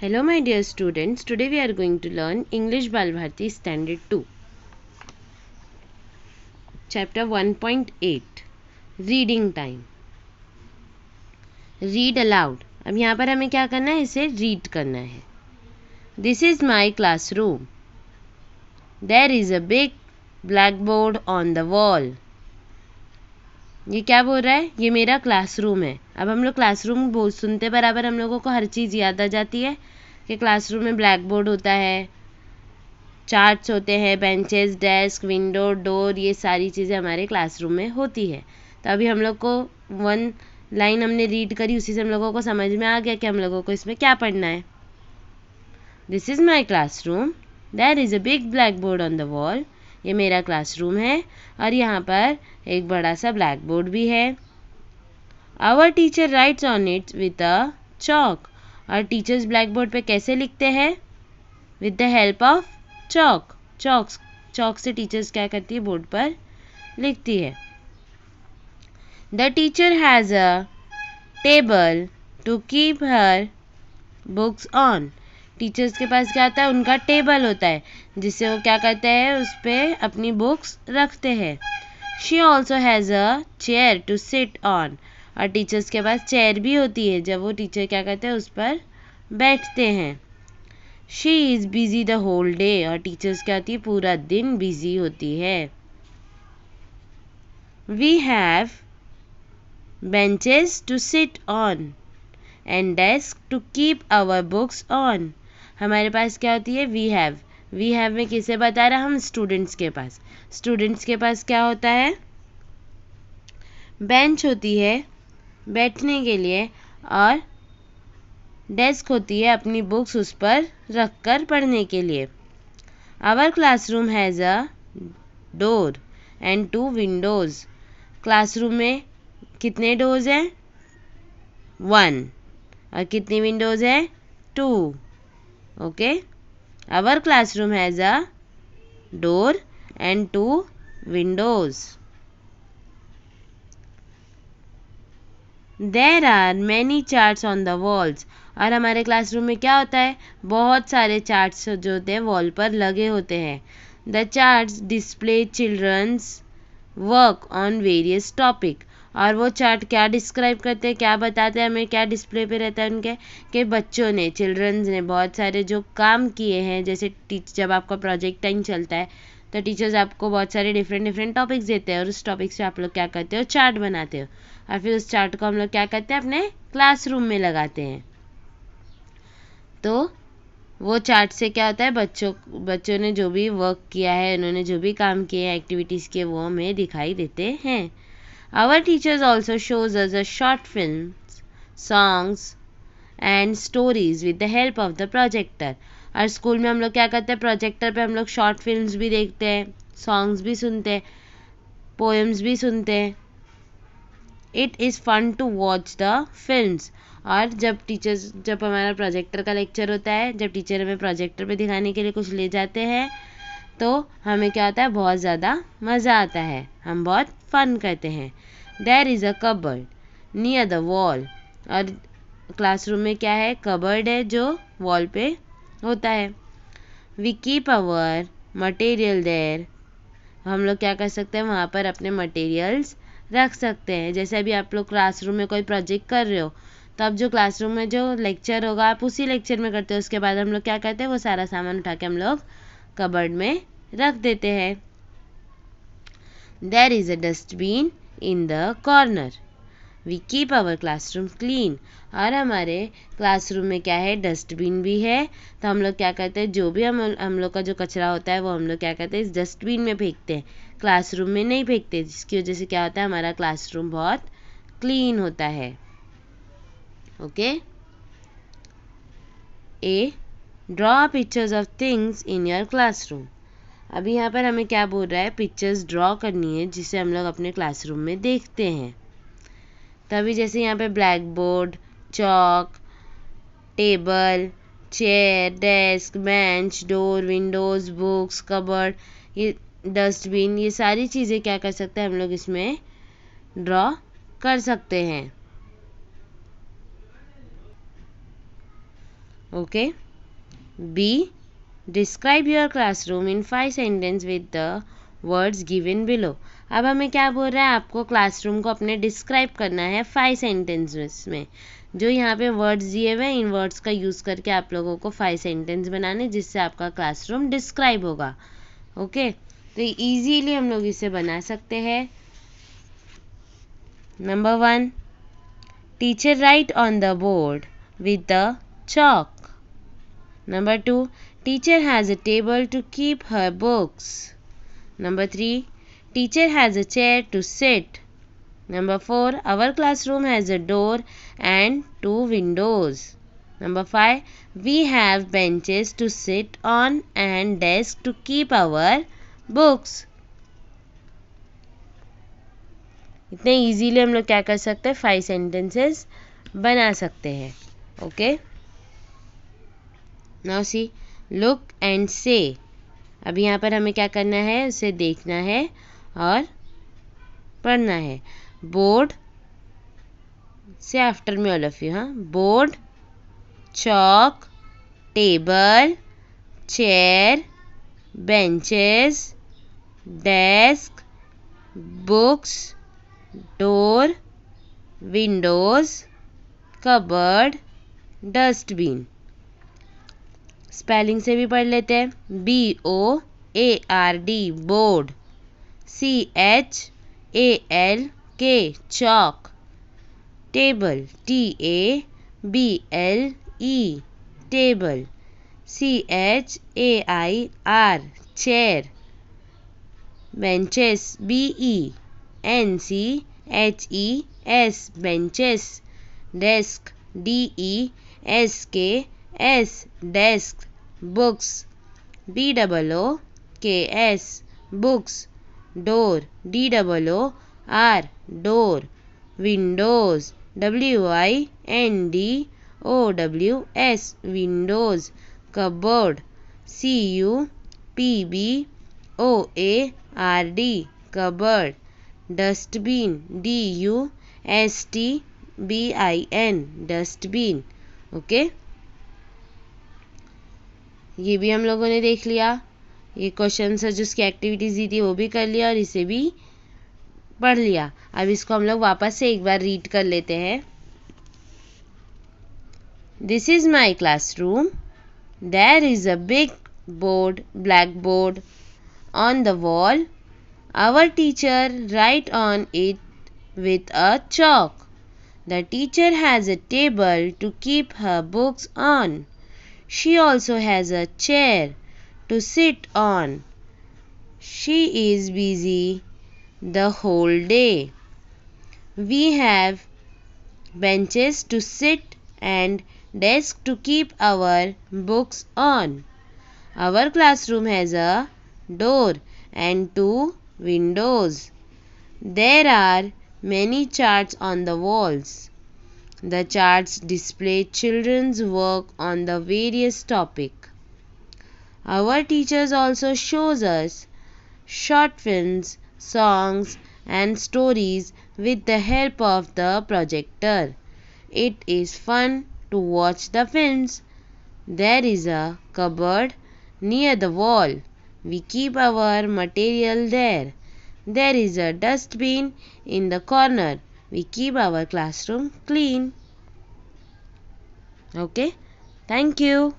Hello my dear students, today we are going to learn English Balbharti Standard 2 Chapter 1.8 Reading Time. Read aloud. अब यहाँ पर हमें क्या करना है, इसे रीड करना है. This is my classroom. There is a big blackboard on the wall. ये क्या बोल रहा है, ये मेरा क्लासरूम है. अब हम लोग क्लासरूम बोल सुनते बराबर हम लोगों को हर चीज़ याद आ जाती है कि क्लासरूम में ब्लैक बोर्ड होता है, चार्ट्स होते हैं, बेंचेस, डेस्क, विंडो, डोर, ये सारी चीज़ें हमारे क्लासरूम में होती है. तो अभी हम लोग को वन लाइन हमने रीड करी, उसी से हम लोगों को समझ में आ गया कि हम लोगों को इसमें क्या पढ़ना है. This is my classroom. There is a big blackboard on the wall. ये मेरा क्लासरूम है और यहाँ पर एक बड़ा सा ब्लैक बोर्ड भी है. Our teacher writes on it with a chalk. और टीचर्स ब्लैक बोर्ड पे कैसे लिखते हैं? With the help of chalk. Chalk से टीचर्स क्या करती है, बोर्ड पर लिखती है. The teacher has a table to keep her books on. Teachers के पास क्या होता है, उनका टेबल होता है जिससे वो क्या करते हैं, उस पर अपनी बुक्स रखते हैं. She also has a chair to sit on. और टीचर्स के पास चेयर भी होती है, जब वो टीचर क्या करते हैं, उस पर बैठते हैं. She is busy the whole day. और टीचर्स क्या होती है, पूरा दिन बिजी होती है. We have benches to sit on and desk to keep our books on. हमारे पास क्या होती है, वी हैव में किसे बता रहा, हम स्टूडेंट्स के पास. स्टूडेंट्स के पास क्या होता है, बेंच होती है बैठने के लिए और डेस्क होती है अपनी बुक्स उस पर रख कर पढ़ने के लिए. Our classroom has a door and 2 windows. Classroom में कितने डोर्स हैं, 1. और कितनी विंडोज़ है, 2. Okay. Our classroom has a door and 2 windows. There are many charts on the walls. और हमारे क्लासरूम में क्या होता है, बहुत सारे चार्ट्स जो होते हैं वॉल पर लगे होते हैं. The charts display children's work on various topic. और वो चार्ट क्या डिस्क्राइब करते हैं, क्या बताते हैं हमें, क्या डिस्प्ले पे रहता है उनके, कि बच्चों ने, चिल्ड्रंस ने बहुत सारे जो काम किए हैं. जैसे जब आपका प्रोजेक्ट टाइम चलता है तो टीचर्स आपको बहुत सारे डिफरेंट टॉपिक्स देते हैं और उस टॉपिक से आप लोग क्या करते हो, चार्ट बनाते हो. और फिर उस चार्ट को हम लोग क्या करते हैं, अपने क्लासरूम में लगाते हैं. तो वो चार्ट से क्या होता है, बच्चों ने जो भी वर्क किया है, उन्होंने जो भी काम किए हैं, एक्टिविटीज़ के, वो हमें दिखाई देते हैं. Our teachers also shows us a short films, songs and stories with the help of the projector. और स्कूल में हम लोग क्या करते हैं, प्रोजेक्टर पे हम लोग शॉर्ट फिल्म्स भी देखते हैं, सॉन्ग्स भी सुनते हैं, पोएम्स भी सुनते हैं. It is fun to watch the films. और जब हमारा प्रोजेक्टर का लेक्चर होता है, जब टीचर हमें प्रोजेक्टर पे दिखाने के लिए कुछ ले जाते हैं, तो हमें क्या होता है, बहुत ज़्यादा मज़ा आता है, हम बहुत फन करते हैं. There is a cupboard near the wall. और क्लासरूम में क्या है, कबर्ड है जो वॉल पे होता है. We keep our material there. हम लोग क्या कर सकते हैं, वहाँ पर अपने मटेरियल्स रख सकते हैं. जैसे अभी आप लोग क्लासरूम में कोई प्रोजेक्ट कर रहे हो, तो अब जो क्लासरूम में जो लेक्चर होगा आप उसी लेक्चर में करते हो. उसके बाद हम लोग क्या करते हैं, वो सारा सामान उठा के हम लोग कबर्ड में रख देते हैं. There is a dustbin in the corner. We keep our classroom clean. और हमारे क्लासरूम में क्या है, डस्टबिन भी है. तो हम लोग क्या करते हैं, जो भी हम लोग का जो कचरा होता है वो हम लोग क्या करते हैं, इस डस्टबिन में फेंकते हैं, क्लासरूम में नहीं फेंकते. जिसकी वजह से क्या होता है, हमारा क्लासरूम बहुत क्लीन होता है. Okay. A draw pictures of things in your classroom. अभी यहाँ पर हमें क्या बोल रहा है, पिक्चर्स ड्रॉ करनी है जिसे हम लोग अपने क्लासरूम में देखते हैं. तभी जैसे यहाँ पे black board, chalk, table, chair, desk, bench, door, Windows, books, cupboard, ये डस्टबिन, ये सारी चीज़ें क्या कर सकते हैं, हम लोग इसमें ड्रॉ कर सकते हैं. Okay. B. Describe your classroom in 5 sentences with the words given below. अब हमें क्या बोल रहा है, आपको क्लासरूम को अपने डिस्क्राइब करना है 5 सेंटेंसेस में। जो यहाँ पे वर्ड्स दिए हुए हैं, इन वर्ड्स का यूज़ करके आप लोगों को 5 सेंटेंस बनाने, जिससे आपका क्लासरूम डिस्क्राइब होगा। ओके, तो इजीली हम लोग इसे बना सकते हैं। Number 1, teacher write on the board with the chalk. Number 2, teacher has a table to keep her books. Number 3, teacher has a chair to sit. Number 4, our classroom has a door and 2 windows. Number 5, we have benches to sit on and desk to keep our books. इतने easily हम लोग क्या कर सकते हैं, 5 sentences बना सकते हैं। Okay, now see, look and से। अब यहाँ पर हमें क्या करना है, उसे देखना है और पढ़ना है। बोर्ड से आफ्टर में ऑल ऑफ यू, हाँ, board, chalk, table, chair, benches, desk, books, door, Windows, cupboard, dustbin. Spelling से भी पढ़ लेते हैं। BOARD board, CHALK chalk, table, TABLE table, CHAIR chair, benches, BENCHES benches, desk, DESKS desk, books, BOOKS books, door, DOOR door, Windows, WINDOWS Windows, cupboard, CUPBOARD cupboard, dustbin, DUSTBIN dustbin. Okay, ये भी हम लोगों ने देख लिया। ये question से जिसकी एक्टिविटीज दी थी वो भी कर लिया और इसे भी पढ़ लिया। अब इसको हम लोग वापस से एक बार रीड कर लेते हैं। This is my classroom. There is a big board, blackboard on the wall. Our teacher write on it with a chalk. The teacher has a table to keep her books on. She also has a chair to sit on. She is busy the whole day. We have benches to sit and desks to keep our books on. Our classroom has a door and 2 windows. There are many charts on the walls. The charts display children's work on the various topics. Our teachers also shows us short films, songs and stories with the help of the projector. It is fun to watch the films. There is a cupboard near the wall. We keep our material there. There is a dustbin in the corner. We keep our classroom clean. Okay, thank you.